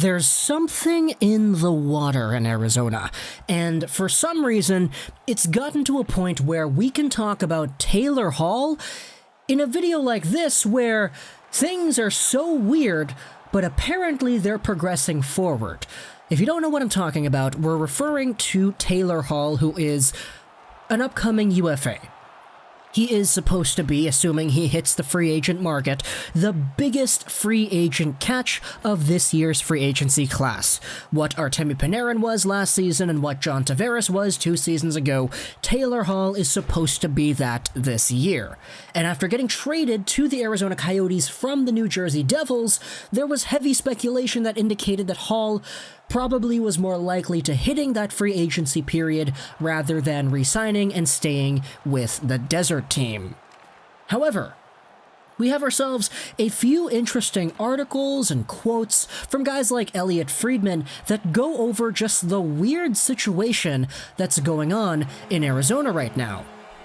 There's something in the water in Arizona, and for some reason, it's gotten to a point where we can talk about Taylor Hall in a video like this where things are so weird, but apparently they're progressing forward. If you don't know what I'm talking about, we're referring to Taylor Hall, who is an upcoming UFA. He is supposed to be, assuming he hits the free agent market, the biggest free agent catch of this year's free agency class. What Artemi Panarin was last season and what John Tavares was 2 seasons ago, Taylor Hall is supposed to be that this year. And after getting traded to the Arizona Coyotes from the New Jersey Devils, there was heavy speculation that indicated that Hall probably was more likely to hitting that free agency period rather than re-signing and staying with the desert team. However, we have ourselves a few interesting articles and quotes from guys like Elliotte Friedman that go over just the weird situation that's going on in Arizona right now.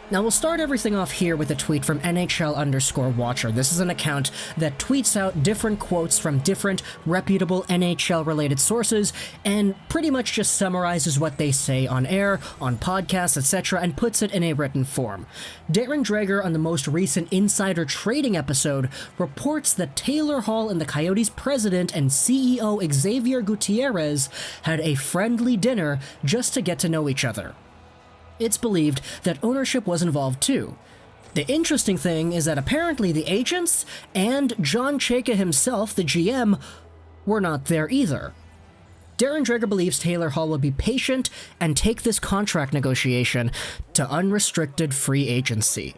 Now, we'll start everything off here with a tweet from NHL_Watcher. This is an account that tweets out different quotes from different reputable NHL-related sources and pretty much just summarizes what they say on air, on podcasts, etc., and puts it in a written form. Darren Dreger, on the most recent Insider Trading episode, reports that Taylor Hall and the Coyotes president and CEO Xavier Gutierrez had a friendly dinner just to get to know each other. It's believed that ownership was involved too. The interesting thing is that apparently the agents and John Chayka himself, the GM, were not there either. Darren Dreger believes Taylor Hall will be patient and take this contract negotiation to unrestricted free agency.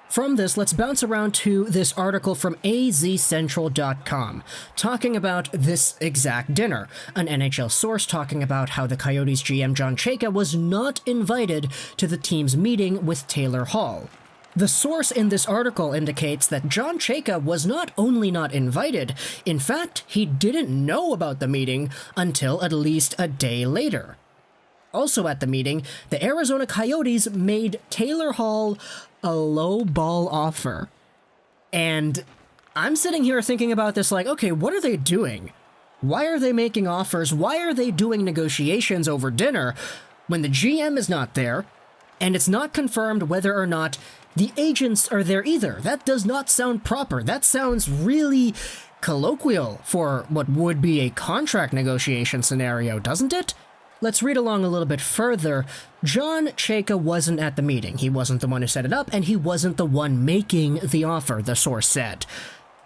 From this, let's bounce around to this article from azcentral.com, talking about this exact dinner. An NHL source talking about how the Coyotes GM John Chayka was not invited to the team's meeting with Taylor Hall. The source in this article indicates that John Chayka was not only not invited, in fact, he didn't know about the meeting until at least a day later. Also at the meeting, the Arizona Coyotes made Taylor Hall a lowball offer. And I'm sitting here thinking about this like, okay, what are they doing? Why are they making offers? Why are they doing negotiations over dinner when the GM is not there and it's not confirmed whether or not the agents are there either? That does not sound proper. That sounds really colloquial for what would be a contract negotiation scenario, doesn't it? Let's read along a little bit further. John Chayka wasn't at the meeting. He wasn't the one who set it up, and he wasn't the one making the offer, the source said.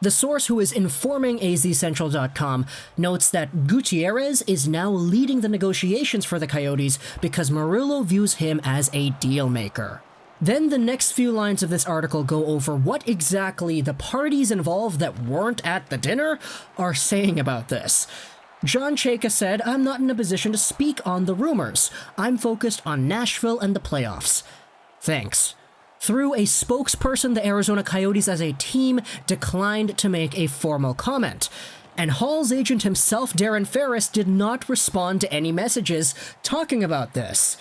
The source, who is informing azcentral.com, notes that Gutierrez is now leading the negotiations for the Coyotes because Murillo views him as a deal maker. Then the next few lines of this article go over what exactly the parties involved that weren't at the dinner are saying about this. John Chayka said, "I'm not in a position to speak on the rumors. I'm focused on Nashville and the playoffs. Thanks." Through a spokesperson, the Arizona Coyotes as a team declined to make a formal comment. And Hall's agent himself, Darren Ferris, did not respond to any messages talking about this.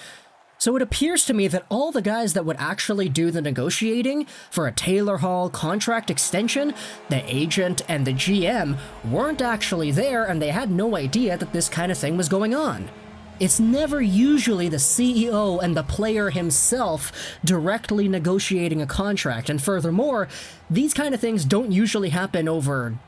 So it appears to me that all the guys that would actually do the negotiating for a Taylor Hall contract extension, the agent and the GM, weren't actually there and they had no idea that this kind of thing was going on. It's never usually the CEO and the player himself directly negotiating a contract, and furthermore, these kind of things don't usually happen over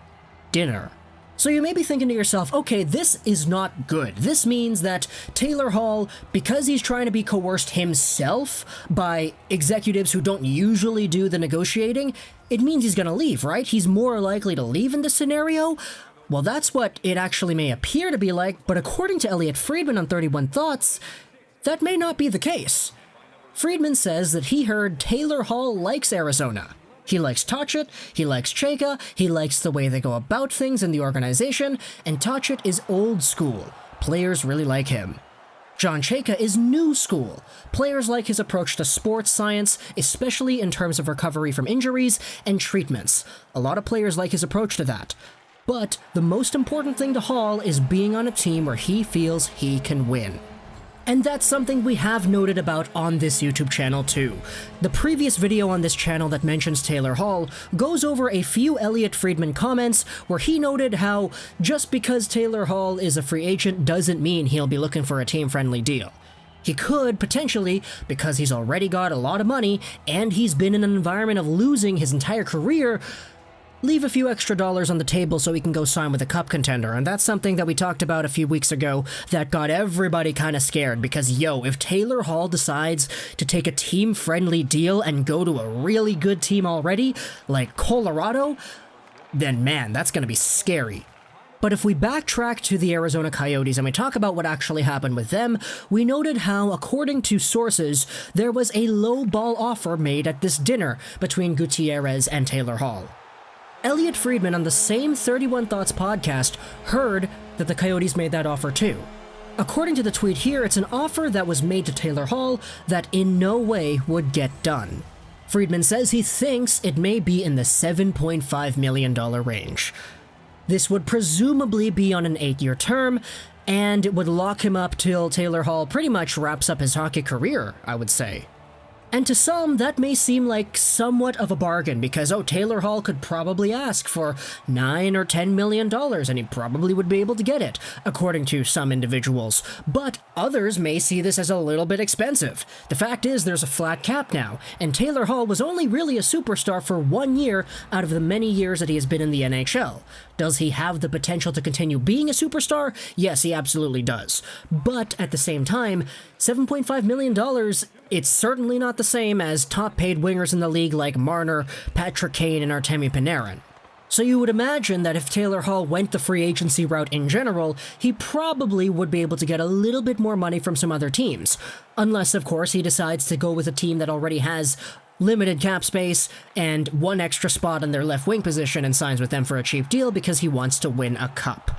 dinner. So you may be thinking to yourself, okay, this is not good. This means that Taylor Hall, because he's trying to be coerced himself by executives who don't usually do the negotiating, it means he's going to leave, right? He's more likely to leave in this scenario? Well, that's what it actually may appear to be like, but according to Elliotte Friedman on 31 Thoughts, that may not be the case. Friedman says that he heard Taylor Hall likes Arizona. He likes Tocchet, he likes Chayka, he likes the way they go about things in the organization, and Tocchet is old school. Players really like him. John Chayka is new school. Players like his approach to sports science, especially in terms of recovery from injuries and treatments. A lot of players like his approach to that. But the most important thing to Hall is being on a team where he feels he can win. And that's something we have noted about on this YouTube channel too. The previous video on this channel that mentions Taylor Hall goes over a few Elliotte Friedman comments where he noted how just because Taylor Hall is a free agent doesn't mean he'll be looking for a team-friendly deal. He could, potentially, because he's already got a lot of money and he's been in an environment of losing his entire career, leave a few extra dollars on the table so he can go sign with a cup contender. And that's something that we talked about a few weeks ago that got everybody kind of scared because, if Taylor Hall decides to take a team-friendly deal and go to a really good team already, like Colorado, then man, that's going to be scary. But if we backtrack to the Arizona Coyotes and we talk about what actually happened with them, we noted how, according to sources, there was a lowball offer made at this dinner between Gutierrez and Taylor Hall. Elliotte Friedman on the same 31 Thoughts podcast heard that the Coyotes made that offer too. According to the tweet here, it's an offer that was made to Taylor Hall that in no way would get done. Friedman says he thinks it may be in the $7.5 million range. This would presumably be on an 8-year term, and it would lock him up till Taylor Hall pretty much wraps up his hockey career, I would say. And to some, that may seem like somewhat of a bargain because, Taylor Hall could probably ask for $9 or $10 million and he probably would be able to get it, according to some individuals. But others may see this as a little bit expensive. The fact is, there's a flat cap now, and Taylor Hall was only really a superstar for 1 year out of the many years that he has been in the NHL. Does he have the potential to continue being a superstar? Yes, he absolutely does. But at the same time, $7.5 million, it's certainly not the same as top-paid wingers in the league like Marner, Patrick Kane, and Artemi Panarin. So you would imagine that if Taylor Hall went the free agency route in general, he probably would be able to get a little bit more money from some other teams. Unless, of course, he decides to go with a team that already has limited cap space and one extra spot in their left wing position and signs with them for a cheap deal because he wants to win a cup.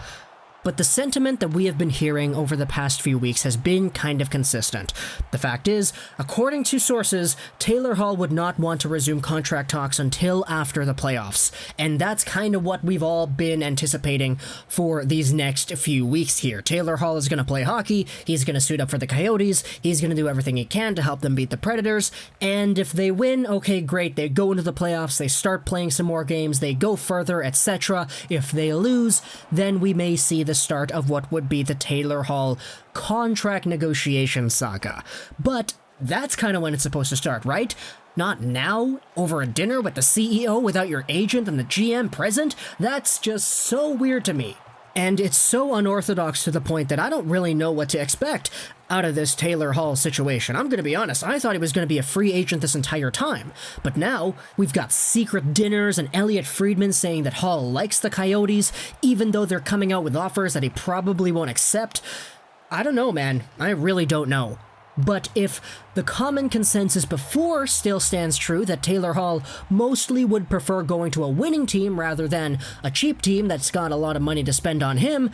But the sentiment that we have been hearing over the past few weeks has been kind of consistent. The fact is, according to sources, Taylor Hall would not want to resume contract talks until after the playoffs. And that's kind of what we've all been anticipating for these next few weeks here. Taylor Hall is going to play hockey, he's going to suit up for the Coyotes, he's going to do everything he can to help them beat the Predators, and if they win, okay, great, they go into the playoffs, they start playing some more games, they go further, etc. If they lose, then we may see the start of what would be the Taylor Hall contract negotiation saga. But that's kind of when it's supposed to start, right? Not now, over a dinner with the CEO without your agent and the GM present? That's just so weird to me. And it's so unorthodox to the point that I don't really know what to expect out of this Taylor Hall situation. I'm going to be honest, I thought he was going to be a free agent this entire time. But now, we've got secret dinners and Elliotte Friedman saying that Hall likes the Coyotes, even though they're coming out with offers that he probably won't accept. I don't know, man. I really don't know. But if the common consensus before still stands true that Taylor Hall mostly would prefer going to a winning team rather than a cheap team that's got a lot of money to spend on him,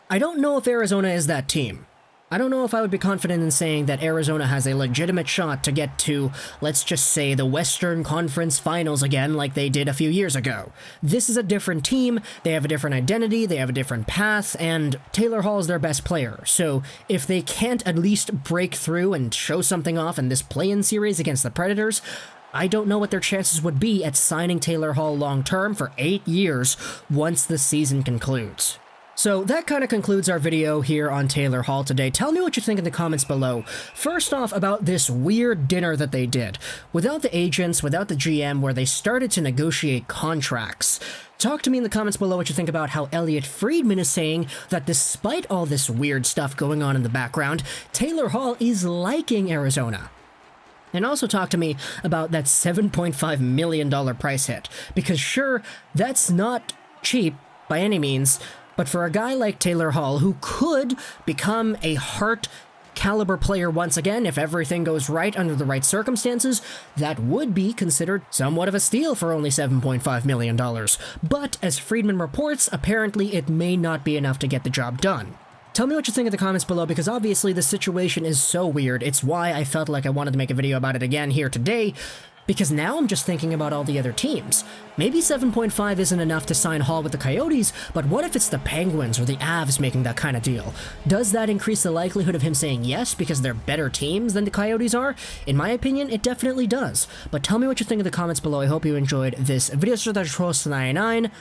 I don't know if Arizona is that team. I don't know if I would be confident in saying that Arizona has a legitimate shot to get to, let's just say, the Western Conference Finals again like they did a few years ago. This is a different team, they have a different identity, they have a different path, and Taylor Hall is their best player. So if they can't at least break through and show something off in this play-in series against the Predators, I don't know what their chances would be at signing Taylor Hall long-term for 8 years once the season concludes. So that kind of concludes our video here on Taylor Hall today. Tell me what you think in the comments below. First off, about this weird dinner that they did. Without the agents, without the GM, where they started to negotiate contracts. Talk to me in the comments below what you think about how Elliotte Friedman is saying that despite all this weird stuff going on in the background, Taylor Hall is liking Arizona. And also talk to me about that $7.5 million price hit. Because sure, that's not cheap by any means, but for a guy like Taylor Hall, who could become a Hart caliber player once again if everything goes right under the right circumstances, that would be considered somewhat of a steal for only $7.5 million. But as Friedman reports, apparently it may not be enough to get the job done. Tell me what you think in the comments below, because obviously the situation is so weird. It's why I felt like I wanted to make a video about it again here today. Because now I'm just thinking about all the other teams. Maybe 7.5 isn't enough to sign Hall with the Coyotes, but what if it's the Penguins or the Avs making that kind of deal? Does that increase the likelihood of him saying yes because they're better teams than the Coyotes are? In my opinion, it definitely does. But tell me what you think in the comments below. I hope you enjoyed this video. So that's 99,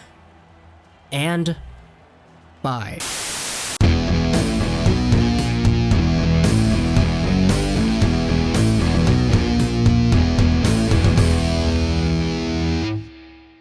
and bye.